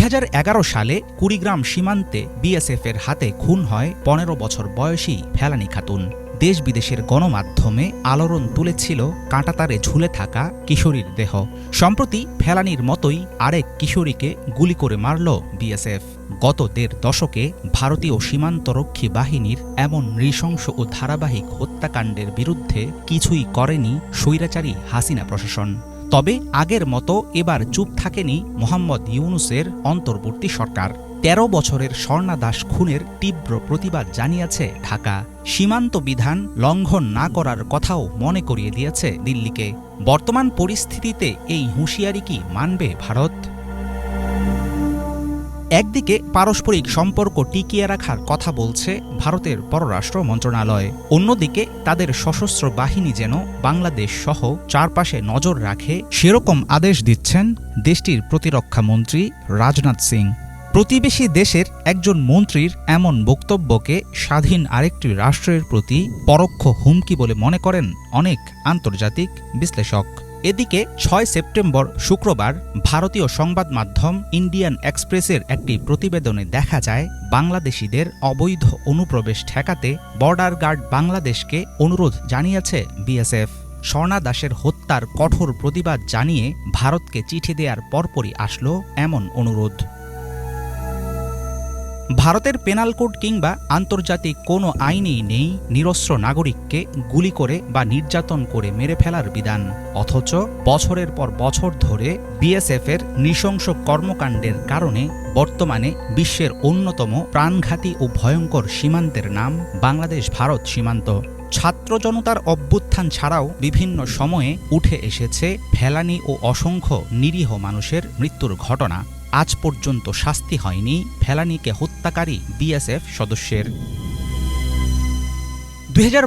2011 সালে কুড়িগ্রাম সীমান্তে বিএসএফের হাতে খুন হয় 15 বছর বয়সী ফেলানী খাতুন। দেশ বিদেশের গণমাধ্যমে আলোড়ন তুলেছিল কাঁটাতারে ঝুলে থাকা কিশোরীর দেহ। সম্প্রতি ফেলানীর মতোই আরেক কিশোরীকে গুলি করে মারল বিএসএফ। গত 1.5 দশকে ভারতীয় সীমান্তরক্ষী বাহিনীর এমন নৃশংস ও ধারাবাহিক হত্যাকাণ্ডের বিরুদ্ধে কিছুই করেনি স্বৈরাচারী হাসিনা প্রশাসন। তবে আগের মতো এবার চুপ থাকেনি মোহাম্মদ ইউনূসের অন্তর্বর্তী সরকার। 13 বছরের স্বর্ণা দাস খুনের তীব্র প্রতিবাদ জানিয়েছে ঢাকা। সীমান্ত বিধান লঙ্ঘন না করার কথাও মনে করিয়ে দিয়েছে দিল্লিকে। বর্তমান পরিস্থিতিতে এই হুঁশিয়ারি কি মানবে ভারত? একদিকে পারস্পরিক সম্পর্ক টিকিয়ে রাখার কথা বলছে ভারতের পররাষ্ট্র মন্ত্রণালয়, অন্যদিকে তাদের সশস্ত্র বাহিনী যেন বাংলাদেশ সহ চারপাশে নজর রাখে সেরকম আদেশ দিচ্ছেন দেশটির প্রতিরক্ষা মন্ত্রী রাজনাথ সিং। প্রতিবেশী দেশের একজন মন্ত্রীর এমন বক্তব্যকে স্বাধীন আরেকটি রাষ্ট্রের প্রতি পরোক্ষ হুমকি বলে মনে করেন অনেক আন্তর্জাতিক বিশ্লেষক। এদিকে 6 সেপ্টেম্বর শুক্রবার ভারতীয় সংবাদ মাধ্যম ইন্ডিয়ান এক্সপ্রেসের একটি প্রতিবেদনে দেখা যায়, বাংলাদেশিদের অবৈধ অনুপ্রবেশ ঠেকাতে বর্ডার গার্ড বাংলাদেশকে অনুরোধ জানিয়েছে বিএসএফ। স্বর্ণা দাসের হত্যার কঠোর প্রতিবাদ জানিয়ে ভারতকে চিঠি দেওয়ার পরপরই আসলো এমন অনুরোধ। ভারতের পেনাল কোড কিংবা আন্তর্জাতিক কোনো আইনেই নেই নিরস্ত্র নাগরিককে গুলি করে বা নির্যাতন করে মেরে ফেলার বিধান। অথচ বছরের পর বছর ধরে বিএসএফের নৃশংস কর্মকাণ্ডের কারণে বর্তমানে বিশ্বের অন্যতম প্রাণঘাতী ও ভয়ঙ্কর সীমান্তের নাম বাংলাদেশ ভারত সীমান্ত। ছাত্র জনতার অভ্যুত্থান ছাড়াও বিভিন্ন সময়ে উঠে এসেছে ফেলানী ও অসংখ্য নিরীহ মানুষের মৃত্যুর ঘটনা। আজ পর্যন্ত শাস্তি হয়নি ফেলানীকে হত্যাকারী বিএসএফ সদস্যের।